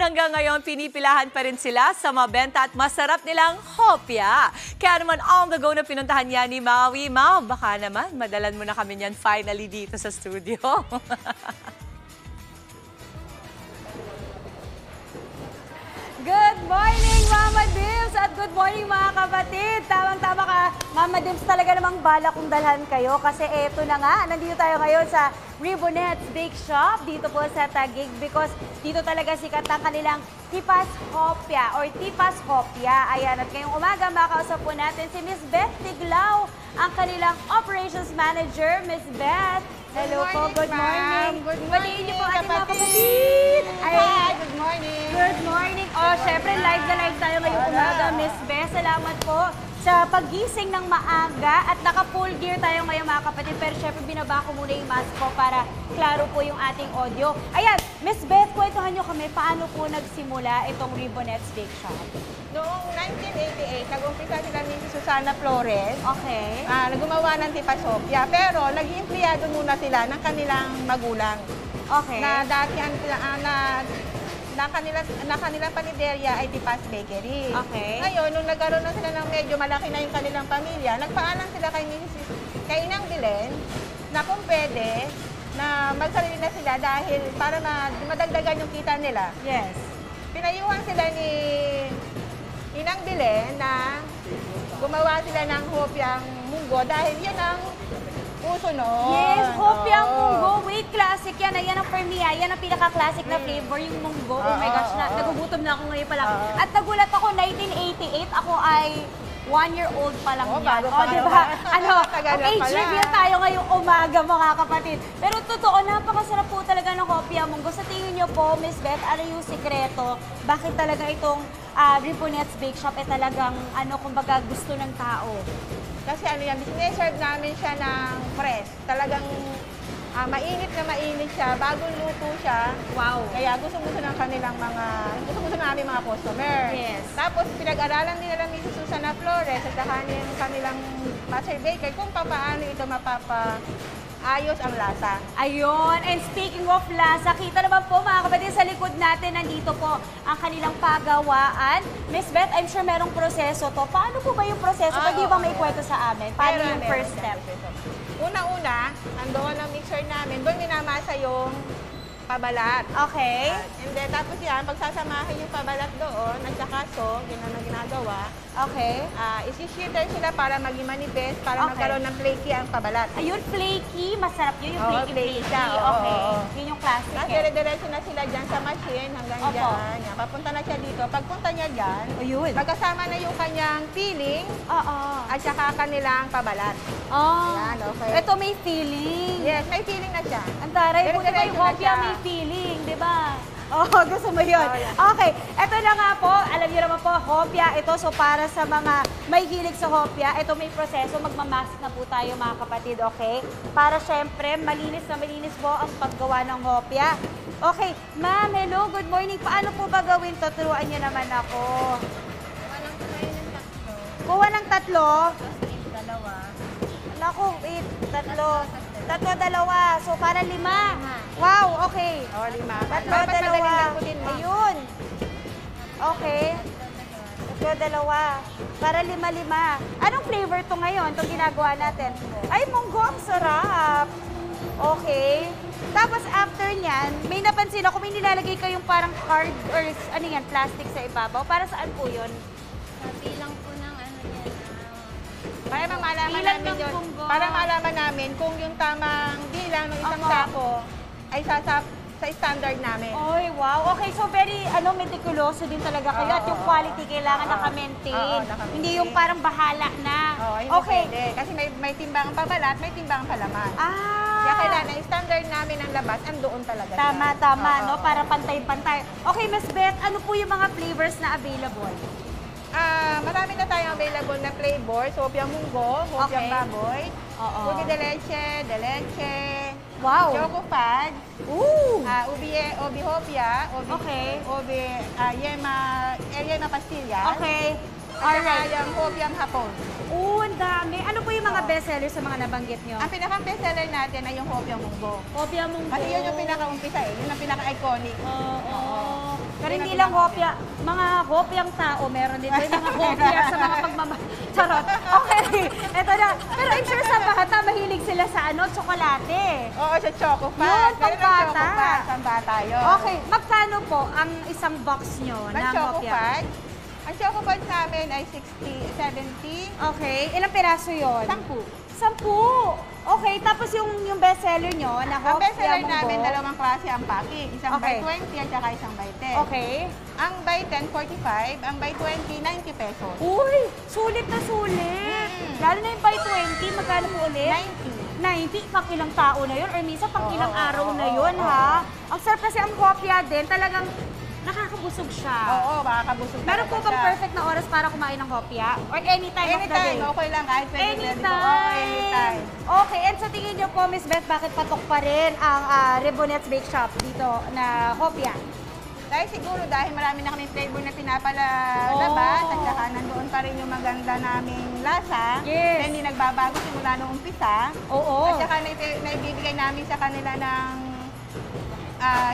hanggang ngayon pinipilahan pa rin sila sa mabenta at masarap nilang hopya. Kaya naman on the go na pinuntahan niya ni Maui. Mau, baka naman madalan mo na kami niyan finally dito sa studio. Good morning, Mama Dims! At good morning, mga kapatid! Tamang-tama ka, Mama Dims, talaga namang bala kong dalhan kayo kasi eto na nga, nandito tayo ngayon sa Ribonets Bake Shop dito po sa Taguig because dito talaga sikat ang kanilang Tipas Hopya or Tipas Hopya. Ayan, at ngayong umaga makakausap po natin si Miss Beth Tiglao, ang kanilang Operations Manager. Miss Beth, hello po, good morning. Good morning, Batiin niyo po ating mga kapatid. Hi, good morning. Good morning. Oh, syempre live na live tayo ngayong umaga, Miss Beth. Salamat po sa paggising ng maaga at naka-full gear tayo ngayon, mga kapatid. Pero syempre binaba ko muna yung mask ko para klaro po yung ating audio. Ayan, Miss Beth, kwentuhan nyo kami paano po nagsimula itong Ribonets Bake Shop. Noong 1988, nag-umpisa sila ni Susana Flores. Okay. Gumawa ng Tipas Hopya, pero naging empleyado muna sila ng kanilang magulang. Okay. Na dati na kanilang paniderya ay Tipas Bakery. Okay. Ngayon, nung nagkaroon na sila ng medyo malaki na yung kanilang pamilya, nagpaalam sila kay Inang Belen na kung pwede na magsarili na sila dahil para madagdagan yung kita nila. Yes. Pinayuhan sila ni Inang Belen na gumawa sila ng hopyang munggo dahil yan ang uso noon. Yes, hopyang Oo. munggo. Wait, classic yan. Ayan ang for me. Yan ang pinaka-classic na flavor, yung munggo. Oh my gosh, nagugutom na ako ngayon pala. At nagulat ako, 1988, ako ay 1-year-old pa lang yan. Bago pa diba? Tagal na age pala. reveal tayo ngayong umaga, mga kapatid. Pero totoo, napakasarap po talaga ng hopya munggo. Sa tingin niyo po, Miss Beth, ano yung sikreto? Bakit talaga itong Ribonets Bake Shop talagang, kumbaga, gusto ng tao? Kasi sineserve namin siya ng fresh. Talagang mainit na mainit siya, bagong luto siya. Wow. Kaya gusto-gusto namin mga customer. Yes. Tapos pinag-aralan din nila Mrs. Susana Flores at saka yung kanilang master baker kung paano ito ayos ang lasa. Ayun. And speaking of lasa, kita naman po, mga kapatid, sa likod natin, nandito po ang kanilang pagawaan. Miss Beth, I'm sure merong proseso to. Paano po ba yung proseso? Pwede ba may kwento sa amin? Paano yung first step? Una-una, nandoon ang mixer namin, doon minamasa yung pabalat. Okay. And then, tapos yan, pagsasamahin yung pabalat doon, at saka yun ang ginagawa. Okay. Isi-shitter sila para maging manipis, para Okay. magkaroon ng flaky ang pabalat. Ayun, flaky. Masarap yun, yung Oo, flaky. flaky siya. Okay. Oo. Yun yung classic. Tapos dire-diretso na sila dyan sa machine hanggang Opo. dyan. Yan, papunta na siya dito. Pagpunta niya dyan, Ayun. magkasama na yung kanyang filling Oo. at saka kanilang pabalat. Oh. Yan, okay. Ito may feeling. Yes, may filling na siya. Ang taray, buti ba yung Dire-diretso na hopya siya. may feeling, di ba? Oh, gusto mo yun. Oh, yeah. Okay, eto na nga po, alam niyo naman po, hopya ito. So para sa mga may hilig sa hopya, ito may proseso, magmamask na po tayo, mga kapatid, okay? Para syempre, malinis na malinis po ang paggawa ng hopya. Okay, ma'am, hello, good morning. Paano po ba gawin to? Turuan niyo naman ako. Kuha ng tatlo. Naku, wait, tatlo. Tatlo, dalawa. So, para 5. Wow, okay. O, 5. Tatlo, Dapat dalawa. madaling lamputin mo. Ayun. Okay. Tatlo, dalawa. Para 5. Anong flavor to ngayon, itong ginagawa natin? Ay, munggo, ang sarap. Okay. Tapos, after nyan, may napansin ako, may nilalagay kayong parang card or ano yan, plastic sa ibabaw. Para saan po yun? Bilang po ng Para malaman Bilang namin ng yun. munggo. Para malaman namin kung yung tamang bilang ng isang Opo. sako ay sa standard namin. Ay, wow. Okay, so very meticuloso din talaga kayo at yung quality kailangan naka-maintain. Oo, naka-maintain. Hindi yung parang bahala na. Hindi Okay. pwede. Kasi may timbang pabalat, may timbang palaman. Kaya Ah, kailangan yung standard namin ng labas, andoon talaga siya. tama, Oo. no? Para pantay-pantay. Okay, Miss Beth, ano po yung mga flavors na available? Marami na tayong available na flavor. Hopyang munggo, hopyang Okay. baboy, Oo. ubi de leche, Wow. choco fudge, Ooh! ubi hopya, Okay. yema pastillas, Okay. at saka Alright. yung hopyang hapon. Ang dami. Ano po yung mga bestsellers sa mga nabanggit nyo? Ang pinaka-bestseller natin ay yung hopyang munggo. Hopya munggo. Kasi yun yung pinaka-umpisa yun ang pinaka-iconic. Oo. Pero hindi lang hopya, mga hopyang tao meron dito. Yung mga hopya sa mga Charot. Okay, eto na. Pero I'm sure sa bata, mahilig sila sa tsokolate. Oo, sa Choco Pat. Yun, Meron ng pambata. Choco Pat, pambata yun. Okay, magkano po ang isang box nyo Ang ng Choco hopya? Pat, ang Choco Pat namin ay 60, 70, Okay, ilang piraso yun? 10. 10. Okay, tapos yung bestseller nyo na Ang hopya bestseller munggo. namin, dalawang klase ang packing. Isang Okay. by 20 at saka isang by 10. Okay. Ang by 10, 45. Ang by 20, 90 pesos. Uy, sulit na sulit. Lalo na yung by 20, magkano po ulit? 90, pang ilang tao na yun or minsan pang ilang araw na yun, ha? Ang sarap kasi ang hopya din, talagang nakakabusog siya. Oo, makakabusog Meron po talaga bang siya. perfect na oras para kumain ng hopya? Or anytime of the day? Anytime, okay lang. Kahit pwede Anytime. Oo, anytime. Okay, and sa tingin niyo po, Miss Beth, bakit patok pa rin ang Ribonets Bake Shop dito na hopya? Dahil siguro dahil marami na kami flavor na pinapalabas at saka nandoon pa rin yung maganda naming lasa. Yes. Na hindi nagbabago simula noong umpisa. Oo. At saka naibibigay namin sa kanila ng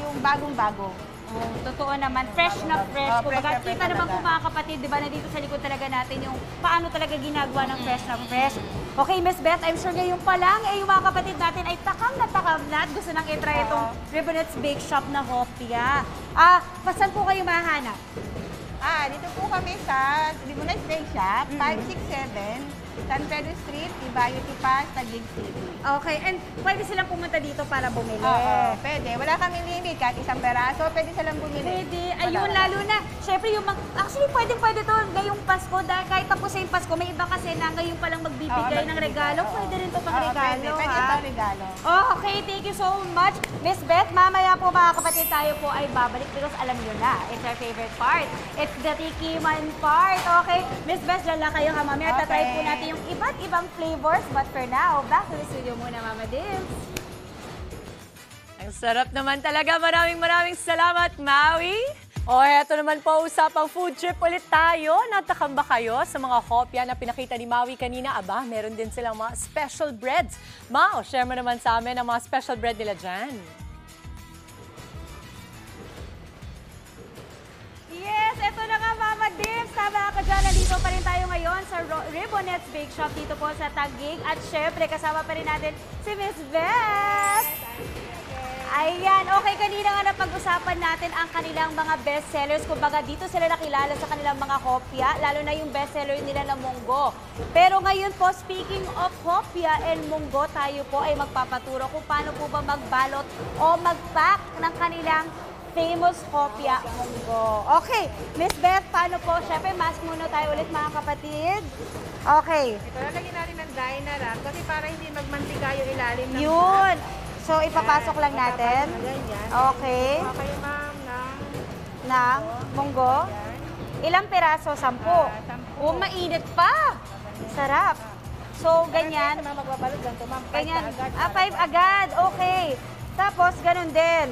yung bagong-bago. Oh, totoo naman. Fresh na fresh. Oh, Kumbaga, fresh na fresh kita naman po talaga. mga kapatid, di ba, nandito sa likod talaga natin yung paano talaga ginagawa ng fresh na fresh. Okay, Miss Beth, I'm sure ngayon pa lang, yung mga kapatid natin ay takam na at gusto nang itry itong Ribonets Bake Shop na hopya. Pasan po kayo mahanap? Dito po kami sa Ribonets Bake Shop, 567 San Pedro Street, Ibayo, Tipas, Taguig City. Okay, and pwede silang pumunta dito para bumili. Oo, pwede. Wala kami limit. Kahit isang peraso, pwede silang bumili. Pwede. Ayun, lalo na. Siyempre, actually, pwede to ngayong Pasko. Dahil kahit tapos sa yung Pasko, may iba kasi na ngayon palang magbibigay ng regalo. Pwede rin to pang regalo, Pwede ha? pang regalo. Okay, thank you so much. Miss Beth, mamaya po mga kapatid tayo po ay babalik because alam nyo na, it's our favorite part. It's the tikiman part. Okay, Miss Beth, dyan lang kayo ha, mamaya. Okay. Tatry po natin yung iba't ibang flavors. But for now, back to the studio muna, Mama Dims. Ang sarap naman talaga. Maraming salamat, Maui. O, eto naman po, usapang food trip ulit tayo. Natakam ba kayo sa mga hopya na pinakita ni Maui kanina? Aba, meron din silang mga special breads. Mau, share mo naman sa amin ang mga special bread nila dyan. Yes, eto na nga, Mama Dims. Tama ka dyan. Nandito pa rin tayo ngayon sa Ribonets Bake Shop dito po sa Taguig. At syempre, kasama pa rin natin si Miss Beth. Ayan, okay, kanina nga napag-usapan natin ang kanilang mga bestsellers. Kumbaga, dito sila nakilala sa kanilang mga hopya, lalo na yung bestseller nila na munggo. Pero ngayon po, speaking of hopya and munggo, tayo po ay magpapaturo kung paano po ba magbalot o mag-pack ng kanilang famous hopya munggo. Okay, Miss Beth, paano po? Siyempre, mask muna tayo ulit mga kapatid. Okay. Ito, lalagyan natin ng dye na lang kasi para hindi magmantika yung ilalim ng Yun. So, ipapasok lang natin. Ganyan. Okay. Okay, ma'am, Ng munggo. Ilang piraso? 10. 10. Oh, mainit pa. Sarap. So, ganyan. Sa mga magbabalot ganito, ma'am. Ganyan. 5 5 agad. Okay. Tapos, ganun din.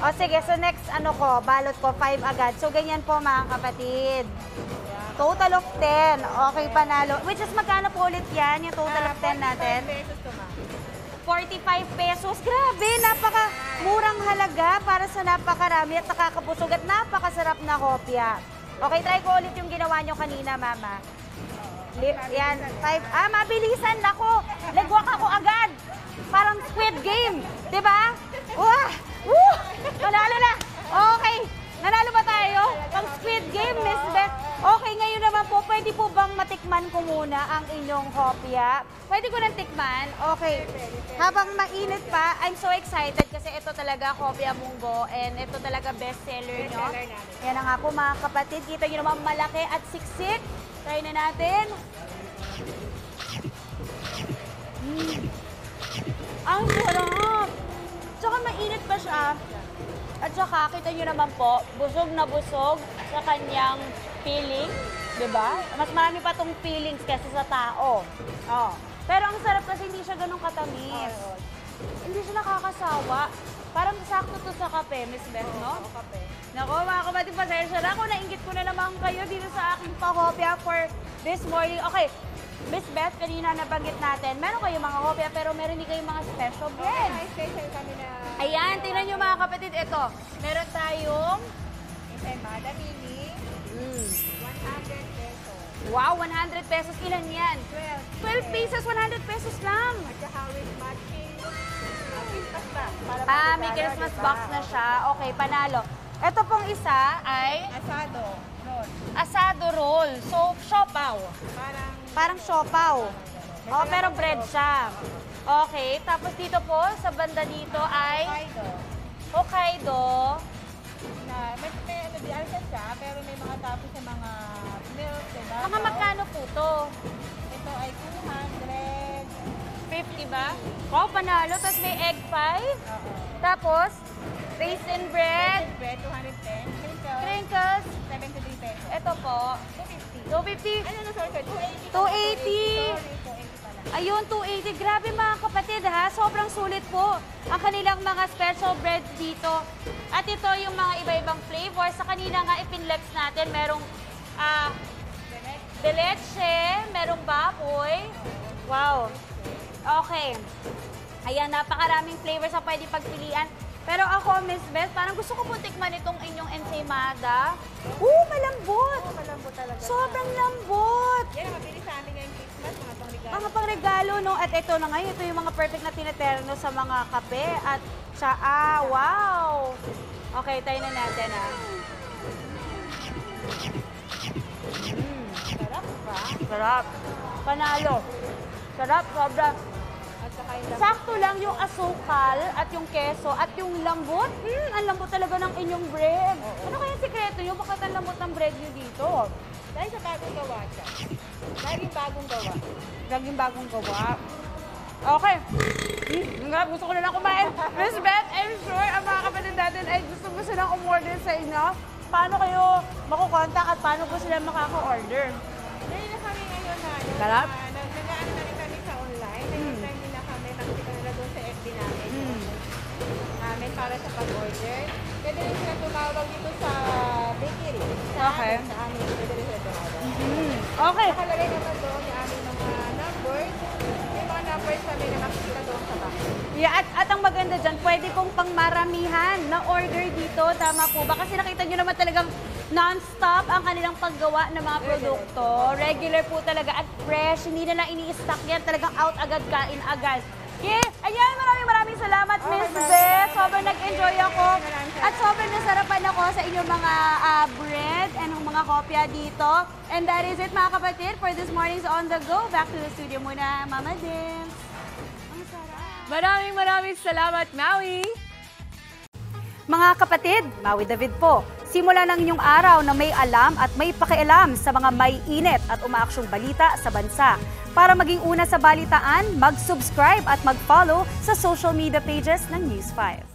O, sige. So, next, balot ko, 5 agad. So, ganyan po, mga kapatid. Total of 10. Okay, panalo. Which is, magkano po ulit yan? Yung total of 10 natin? 45 pesos to, ma'am. 45 pesos. Grabe, napaka-murang halaga para sa napakarami at nakakabusog at napakasarap na hopya. Okay, try ko ulit yung ginawa nyo kanina, Mama. Yan, 5. Mabilisan. Nako, nagwak ako agad. Parang Squid Game. Diba? Wah! Woo! Nanalo na. Okay. Nanalo ba tayo? Pang Squid Game, Miss Beth. Okay, ngayon naman po, pwede po bang matikman ko muna ang inyong hopya? Pwede ko nang tikman? Okay. Habang mainit pa, I'm so excited kasi ito talaga hopya munggo and ito talaga bestseller nyo. Bestseller namin. Yan na nga po mga kapatid. Kita nyo naman malaki at siksik. Try na natin. Ang sarap! Tsaka mainit pa siya. At saka, kita nyo naman po, busog na busog sa kanyang feeling. Diba? Mas marami pa tong feelings kaysa sa tao. Oh. Pero ang sarap kasi hindi siya ganun katamis. Hindi siya nakakasawa. Parang sakto to sa kape, Miss Beth, no? Kape. Nako, mga kapatid, pasensya na. Kung nainggit ko na naman kayo dito sa aking pahopya for this morning. Okay, Miss Beth, kanina nabanggit natin, meron kayo mga hopya pero meron din kayong mga special bread. Special kami na... Ayan, tingnan nyo mga kapatid, ito. Meron tayong Ensaymada mini, 100 pesos. Wow, 100 pesos. Ilan yan? 12 pieces, 100 pesos lang. At saka with matching Christmas box. Para May magregalo, Christmas diba? box na siya. Okay, panalo. Ito pong isa ay Asado, roll. asado roll. So, siopaw. Parang siopaw. Oh, pero bread siya. Okay, tapos dito po, sa banda dito ay Hokkaido. Hokkaido. Na may ano di alsa siya, pero may mga tapos sa mga milk, diba? Mga magkano po to? Ito ay 50 ba? Oh, panalo. Tapos may egg pie. Oo. Tapos, raisin bread. Bread, 210. Crinkles, Crinkles. 73 pesos. Ito po, 250. 250. Ano, sorry, 280. 280. Sorry, 280 pala. Ayun, 280. Grabe mga kapatid ha. Sobrang sulit po ang kanilang mga special breads dito. At ito yung mga iba-ibang flavors. Sa kanina nga ipinlex natin, merong de leche, merong baboy. Wow. Okay. Ayan, napakaraming flavors na pwede pagpilian. Pero ako, Miss Beth, parang gusto ko po tikman itong inyong ensaymada. Malambot. Oo, malambot talaga. Sobrang lambot. Yan ang mabili sa amin ngayong Christmas, mga pangregalo. Mga pangregalo, no? At ito na ngayon, ito yung mga perfect na tinaterno sa mga kape at wow! Okay, tayo na natin, Sarap ba? Sarap. Panalo. Sarap, sobra. At saka yung Sakto lang yung asukal at yung keso at yung lambot. Ang lambot talaga ng inyong bread. Ano kaya sikreto nyo? Bakit ang lambot ng bread nyo dito? dahil sa bagong gawa siya. Laging bagong gawa. Laging bagong gawa. Okay. Gusto ko na lang kumain. Miss Beth, I'm sure ang mga kapatid natin ay gusto silang umorder sa inyo. Paano kayo makukontak at paano po sila makaka-order? Dahil na kami ngayon na, Sarap? nag-ano na rin kami sa online. Nag-time din na kami, nakita nila doon sa FB namin. Namin para sa pag-order. Pwede rin sila tumawag dito sa bakery. Okay. Sa amin, pwede rin sila tumawag. Okay. Nakalagay naman doon yung aming mga numbers. Yung mga numbers kami na makikita doon sa box. Yeah, at ang maganda dyan, pwede pong pangmaramihan na order dito. Tama po ba? Kasi nakita nyo naman talagang non-stop ang kanilang paggawa ng mga produkto. Regular po talaga at fresh. Hindi na lang ini-stock yan. Talagang out agad, kain agad. Yes! Ayan, maraming salamat, Miss Beth. Sobrang nag-enjoy ako. At sobrang nasarapan ako sa inyong mga bread and mga kopya dito. And that is it, mga kapatid, for this morning's On The Go. Back to the studio muna, Mama Dims. Ang sarap. Maraming salamat, Maui! Mga kapatid, Maui David po. Simula ng inyong araw na may alam at may pakialam sa mga may init at umaaksyong balita sa bansa. Para maging una sa balitaan, mag-subscribe at mag-follow sa social media pages ng News 5.